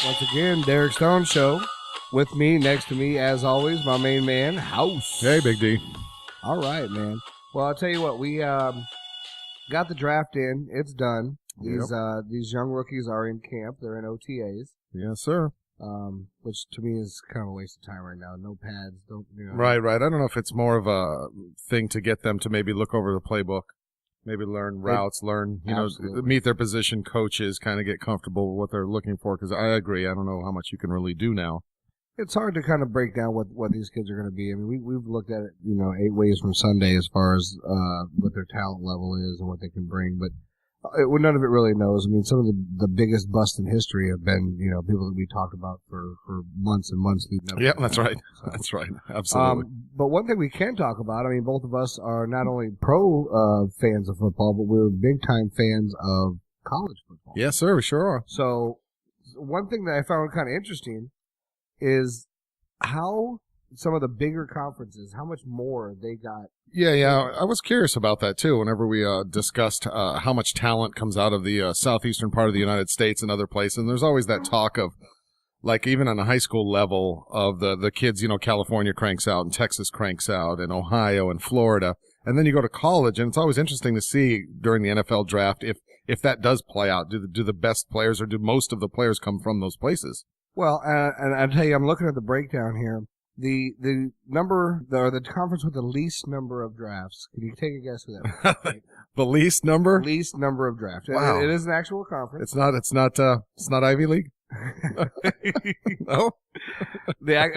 Once again, Derek Stone Show. With me, next to me, as always, my main man, House. Hey, Big D. All right, man. Well, I'll tell you what, we got the draft in. It's done. These young rookies are in camp. They're in OTAs. Yes, sir. Which to me is kind of a waste of time right now. No pads. Right. I don't know if it's more of a thing to get them to maybe look over the playbook, maybe learn routes, meet their position coaches, kind of get comfortable with what they're looking for. Because I agree. I don't know how much you can really do now. It's hard to kind of break down what these kids are going to be. I mean, we've looked at it, 8 ways from Sunday as far as what their talent level is and what they can bring, but none of it really knows. I mean, some of the biggest busts in history have been, people that we talked about for months and months. Yeah, that's right. So, that's right. Absolutely. But one thing we can talk about, I mean, both of us are not only pro fans of football, but we're big-time fans of college football. Yes, sir. We sure are. So one thing that I found kind of interesting is how some of the bigger conferences, how much more they got. Yeah. I was curious about that, too, whenever we discussed how much talent comes out of the southeastern part of the United States and other places. And there's always that talk of, like, even on a high school level of the kids, California cranks out and Texas cranks out and Ohio and Florida. And then you go to college, and it's always interesting to see during the NFL draft if that does play out. Do the best players or do most of the players come from those places? Well, and I'll tell you, I'm looking at the breakdown here. The conference with the least number of drafts. Can you take a guess who that was? The least number? Least number of drafts. Wow. It is an actual conference. It's not Ivy League? No? They had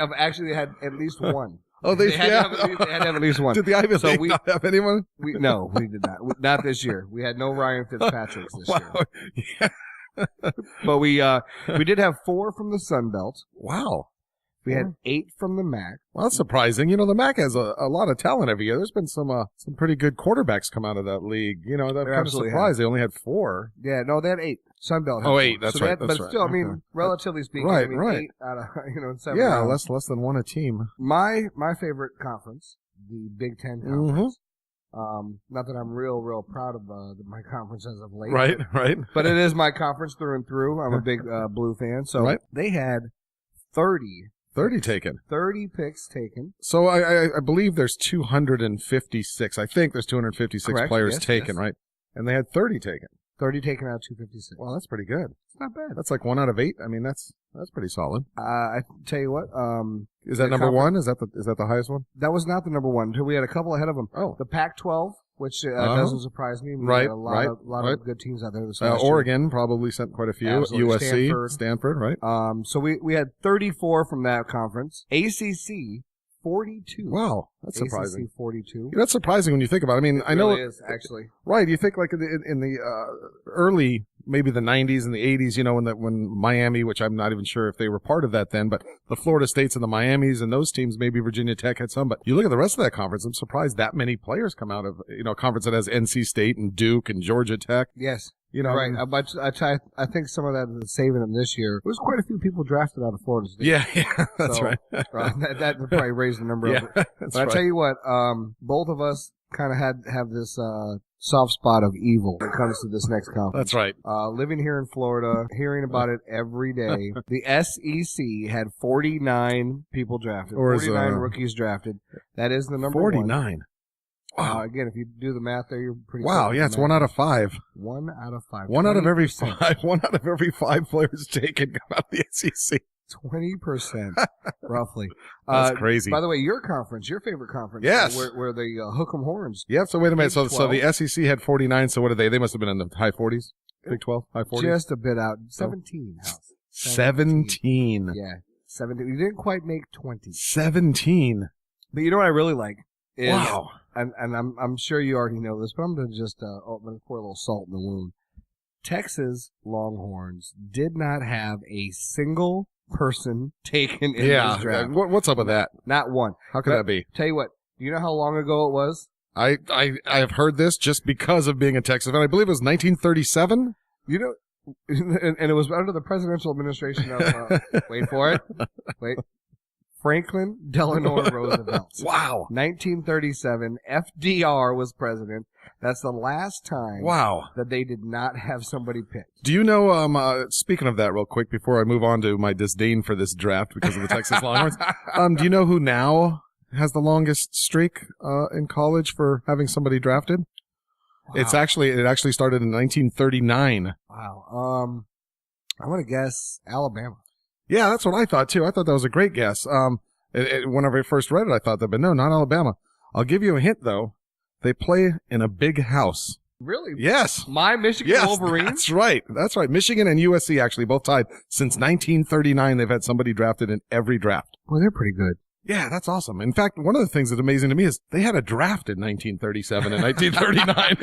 at least one. Oh, they had to have at least one. Did the Ivy League not have anyone? No, we did not. Not this year. We had no Ryan Fitzpatricks this year. Yeah. But we did have 4 from the Sun Belt. Wow. We had 8 from the MAC. Well, that's surprising. The MAC has a lot of talent every year. There's been some pretty good quarterbacks come out of that league. That kind of surprised. They only had 4. Yeah, no, they had 8. Sun Belt had 4. 8. That's so right. But still, I mean, relatively speaking, right. 8 out of 7. Yeah, less than 1 a team. My favorite conference, the Big Ten Conference. Not that I'm real proud of my conference as of late. Right. But it is my conference through and through. I'm a big Blue fan. So they had 30 taken. 30 picks taken. So I believe there's 256. I think there's 256 Correct. players taken, right? And they had 30 taken. 30 taken out of 256. Well, that's pretty good. It's not bad. That's like 1 out of 8. I mean, that's pretty solid. I tell you what. Is that number 1? Is that the highest one? That was not the number 1. We had a couple ahead of them. Oh, the Pac-12, which doesn't surprise me. We had a lot of good teams out there this last year. Oregon probably sent quite a few. Absolutely. USC, Stanford, right? So we had 34 from that conference. ACC 42. Wow, that's surprising. ACC 42. That's surprising when you think about it. I mean, I know it is actually. Right, you think like in the early, maybe the 90s and the 80s, when Miami, which I'm not even sure if they were part of that then, but the Florida States and the Miamis and those teams, maybe Virginia Tech had some, but you look at the rest of that conference, I'm surprised that many players come out of, a conference that has NC State and Duke and Georgia Tech. Yes. Right. I think some of that is saving them this year. There was quite a few people drafted out of Florida State. Yeah, that's right. That probably raised the number of it. But I tell you what, both of us kind of have this soft spot of evil when it comes to this next conference. That's right. Living here in Florida, hearing about it every day. The SEC had 49 people drafted, 49 rookies drafted. That is the number 49. Wow. Again, if you do the math there, you're pretty wow, yeah, it's 1 out of 5. 1 out of 5. 1 out of every 5. 1 out of every 5 players taken come out of the SEC. 20%, roughly. That's crazy. By the way, your favorite conference. Yes. Where the hook 'em horns. Yeah, so wait a minute. So the SEC had 49, so what are they? They must have been in the high 40s? Big 12? High 40s? Just a bit out. 17, House. 17. Yeah, 17. You didn't quite make 20. 17. But you know what I really like? Is, wow. And I'm sure you already know this, but I'm going to just pour a little salt in the wound. Texas Longhorns did not have a single person taken in this draft. What's up with that? Not one. How could that be? Tell you what, you know how long ago it was I have heard this just because of being a Texas fan. I believe it was 1937. You know, and it was under the presidential administration of, wait for it, Franklin Delano Roosevelt. Wow. 1937, FDR was president. That's the last time Wow. that they did not have somebody picked. Do you know, speaking of that real quick, before I move on to my disdain for this draft because of the Texas Longhorns, do you know who now has the longest streak in college for having somebody drafted? Wow. It actually started in 1939. Wow. I'm going to guess Alabama. Yeah, that's what I thought too. I thought that was a great guess. Whenever I first read it, I thought that, but no, not Alabama. I'll give you a hint though. They play in a big house. Really? Yes. My Michigan Wolverines? That's right. That's right. Michigan and USC actually both tied. Since 1939, they've had somebody drafted in every draft. Well, they're pretty good. Yeah, that's awesome. In fact, one of the things that's amazing to me is they had a draft in 1937 and 1939.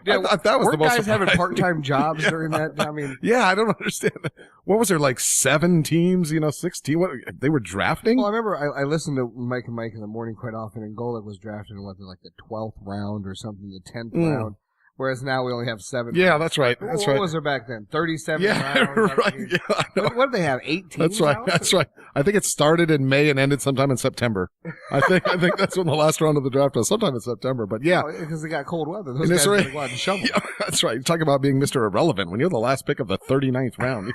That was the most guys having part-time jobs during that. I mean, yeah, I don't understand. What was there, like 7 teams? 16? What they were drafting? Well, I remember I listened to Mike and Mike in the morning quite often, and Golick was drafted in the 12th round or something, the 10th round. Whereas now we only have 7. Yeah, that's right. What was there back then? 37 yeah, rounds? Right. Yeah, what did they have, 18? That's right. Now? That's right. I think it started in May and ended sometime in September. I think that's when the last round of the draft was, sometime in September. But yeah. Because they got cold weather. Those guys are go out and shovel. Yeah, that's right. You talk about being Mr. Irrelevant. When you're the last pick of the 39th round,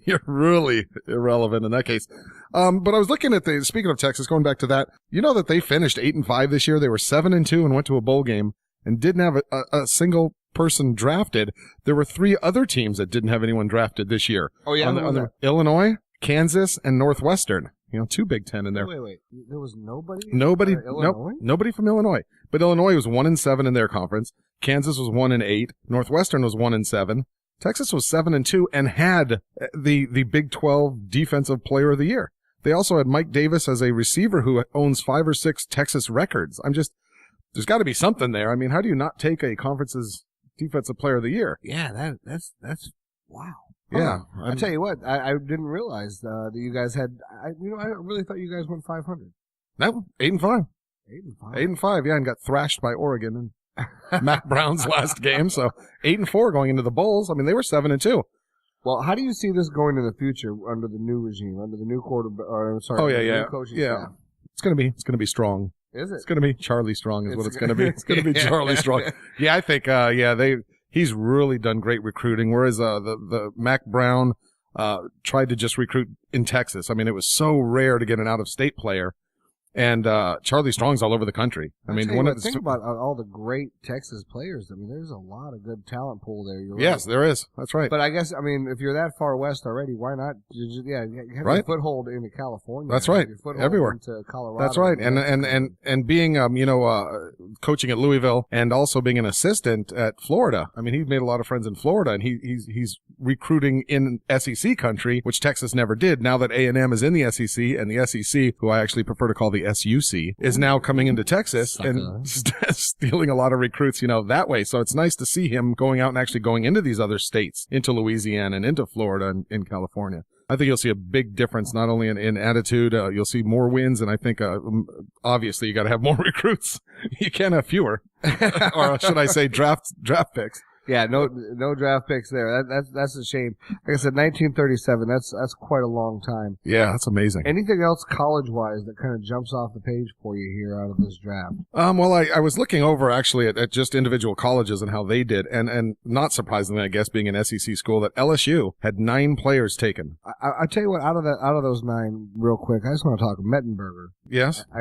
you're really irrelevant in that case. But I was looking at speaking of Texas, going back to that, you know that they finished 8-5 this year. They were 7-2 and went to a bowl game and didn't have a single person drafted. There were 3 other teams that didn't have anyone drafted this year. Oh yeah, Illinois, Kansas, and Northwestern. 2 Big Ten in there. Wait. There was nobody? Nobody. Illinois? Nobody from Illinois. But Illinois was 1-7 in their conference. Kansas was 1-8. Northwestern was 1-7. Texas was 7-2 and had the Big 12 Defensive Player of the Year. They also had Mike Davis as a receiver who owns 5 or 6 Texas records. There's got to be something there. I mean, how do you not take a conference's Defensive Player of the Year? Yeah, that's wow. Yeah, I tell you what, I didn't realize that you guys had. I really thought you guys went 500. No, 8-5. 8-5. Yeah, and got thrashed by Oregon and Mac Brown's last game. So 8-4 going into the bowls. I mean, they were 7-2. Well, how do you see this going in the future under the new regime, under the new new coaching staff? It's gonna be strong. Is it? It's gonna be Charlie Strong. It's gonna be. It's gonna be Charlie Strong. Yeah, I think. He's really done great recruiting. Whereas the Mac Brown tried to just recruit in Texas. I mean, it was so rare to get an out-of-state player. And Charlie Strong's all over the country. Think about all the great Texas players. I mean, there's a lot of good talent pool there. Yes, there is. That's right. But I guess, if you're that far west already, why not? Have a foothold into California. That's right. Everywhere. Into Colorado. That's right. And being, coaching at Louisville and also being an assistant at Florida. I mean, he's made a lot of friends in Florida, and he's recruiting in SEC country, which Texas never did. Now that A&M is in the SEC, and the SEC, who I actually prefer to call the SUC, is now coming into Texas and stealing a lot of recruits, that way. So it's nice to see him going out and actually going into these other states, into Louisiana and into Florida and in California. I think you'll see a big difference, not only in attitude, you'll see more wins, and I think, obviously you got to have more recruits. You can't have fewer, or should I say draft picks. Yeah, no draft picks there. That's a shame. Like I said, 1937. That's quite a long time. Yeah, that's amazing. Anything else college-wise that kind of jumps off the page for you here out of this draft? Well, I was looking over actually at just individual colleges and how they did, and not surprisingly, I guess, being an SEC school, that LSU had 9 players taken. I tell you what, out of those 9, real quick, I just want to talk Mettenberger. Yes. I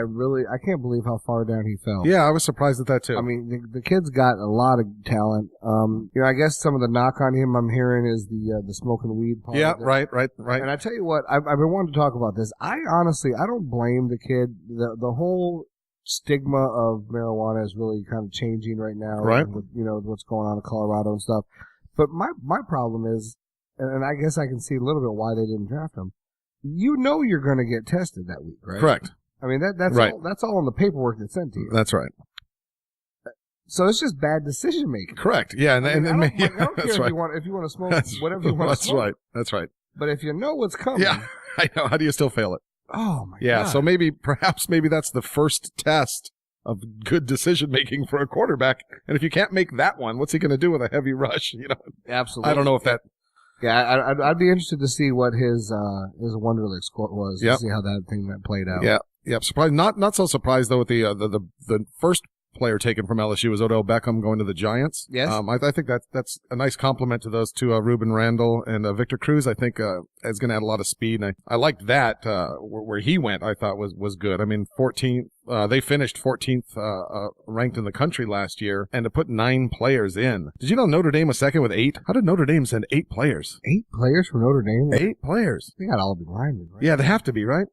can't believe how far down he fell. Yeah, I was surprised at that too. I mean, the kid's got a lot of talent. I guess some of the knock on him I'm hearing is the smoking weed part. Yeah, right. And I tell you what, I've been wanting to talk about this. I don't blame the kid. The whole stigma of marijuana is really kind of changing right now. Right. With, what's going on in Colorado and stuff. But my problem is, and I guess I can see a little bit why they didn't draft him. You're going to get tested that week, right? Correct. I mean, that's right. That's all in the paperwork that's sent to you. That's right. So it's just bad decision making. Correct. Yeah, I don't care that's right. if you want to smoke whatever you want to smoke. That's right. But if you know what's coming, yeah, I know. How do you still fail it? Oh my Yeah, God. so perhaps that's the first test of good decision making for a quarterback. And if you can't make that one, what's he going to do with a heavy rush? Absolutely. I don't know if that. Yeah, I'd be interested to see what his Wonderlic score was. Yep. To see how that played out. Yeah, yep. Surprised. Not so surprised though with the first player taken from LSU was Odell Beckham going to the Giants. Yes. I think that's a nice compliment to those two, Ruben Randall and Victor Cruz. I think is going to add a lot of speed. And I liked that where he went. I thought was good. I mean, 14th. They finished 14th ranked in the country last year, and to put 9 players in. Did you know Notre Dame was second with 8? How did Notre Dame send 8 players? 8 players from Notre Dame. 8 players. They got all the linemen, right? Yeah, they have to be, right?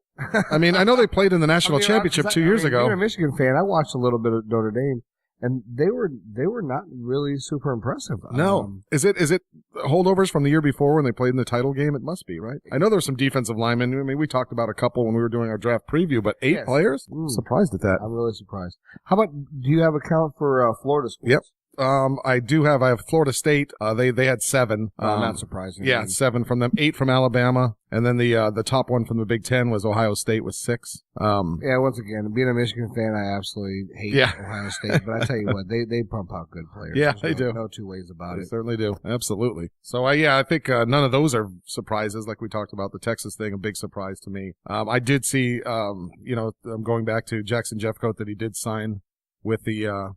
I mean, I know they played in the national championship 2 years ago. Being a Michigan fan, I watched a little bit of Notre Dame, and they were not really super impressive. No, is it holdovers from the year before when they played in the title game? It must be, right? I know there's some defensive linemen. I mean, we talked about a couple when we were doing our draft preview, but 8 players? Surprised at that. I'm really surprised. How about, do you have a count for Florida schools? Yep. I have Florida State. They had 7. Not surprising. Yeah, 7 from them, 8 from Alabama, and then the top one from the Big Ten was Ohio State with 6. Yeah, once again, being a Michigan fan, I absolutely hate Ohio State, but I tell you what, they pump out good players. Yeah, There's they do. No two ways about They it. certainly do. Absolutely. So I think none of those are surprises. Like we talked about the Texas thing, a big surprise to me. I did see, going back to Jackson Jeffcoat, that he did sign with the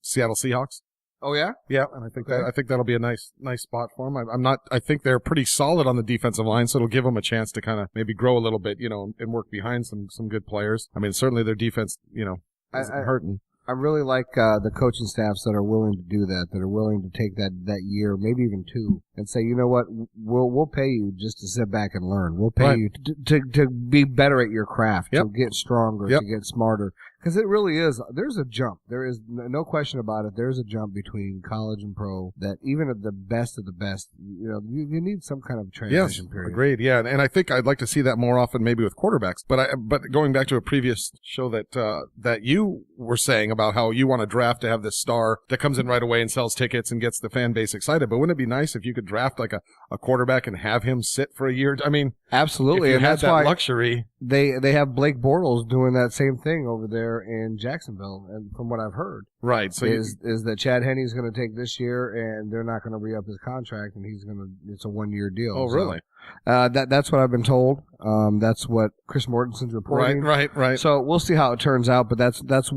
Seattle Seahawks. Oh yeah, yeah, and I think that'll be a nice spot for him. I think they're pretty solid on the defensive line, so it'll give them a chance to kind of maybe grow a little bit, and work behind some good players. I mean, certainly their defense, isn't hurting. I really like the coaching staffs that are willing to do that are willing to take that year, maybe even 2, and say, you know what, we'll pay you just to sit back and learn. We'll pay you to be better at your craft, to get stronger, to get smarter. Because it really is. There's a jump. There is no question about it. There's a jump between college and pro that even at the best of the best, you need some kind of transition period. Agreed. Yeah, and I think I'd like to see that more often, maybe with quarterbacks. But going back to a previous show that you were saying about how you want to draft to have this star that comes in right away and sells tickets and gets the fan base excited. But wouldn't it be nice if you could draft like a quarterback and have him sit for a year? I mean, absolutely. If you and had that's that why luxury. They have Blake Bortles doing that same thing over there in Jacksonville, and from what I've heard, right? So is that Chad Henne's going to take this year, and they're not going to re-up his contract, and it's a 1-year deal. Oh, really? That's what I've been told. That's what Chris Mortensen's reporting. Right. So we'll see how it turns out, but that's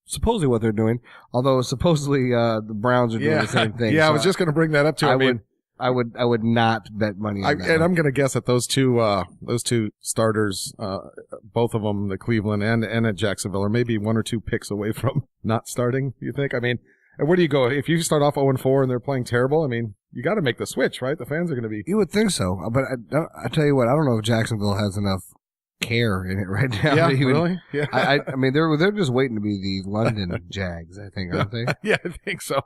supposedly what they're doing. Although supposedly the Browns are doing the same thing. Yeah, so I was just going to bring that up too. I would not bet money on that. And I'm going to guess that those two starters, both of them, the Cleveland and at Jacksonville, are maybe 1 or 2 picks away from not starting. You think? I mean, where do you go if you start off 0-4 and they're playing terrible? I mean, you got to make the switch, right? The fans are going to be. You would think so, but I tell you what, I don't know if Jacksonville has enough care in it right now. Yeah, really? Yeah. I mean, they're just waiting to be the London Jags, I think, aren't they? Yeah, I think so.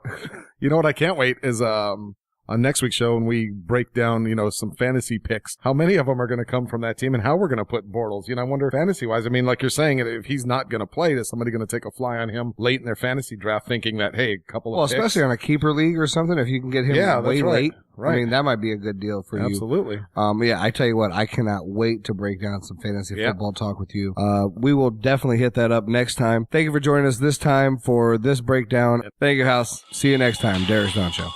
You know what? I can't wait is on next week's show when we break down, some fantasy picks, how many of them are going to come from that team and how we're going to put Bortles. I wonder fantasy-wise. I mean, like you're saying, if he's not going to play, is somebody going to take a fly on him late in their fantasy draft thinking that, hey, a couple of picks? Well, especially on a keeper league or something, if you can get him way late. Right. I mean, that might be a good deal for you. Absolutely. Yeah, I tell you what, I cannot wait to break down some fantasy football talk with you. We will definitely hit that up next time. Thank you for joining us this time for this breakdown. Thank you, House. See you next time. Derek Stone Show.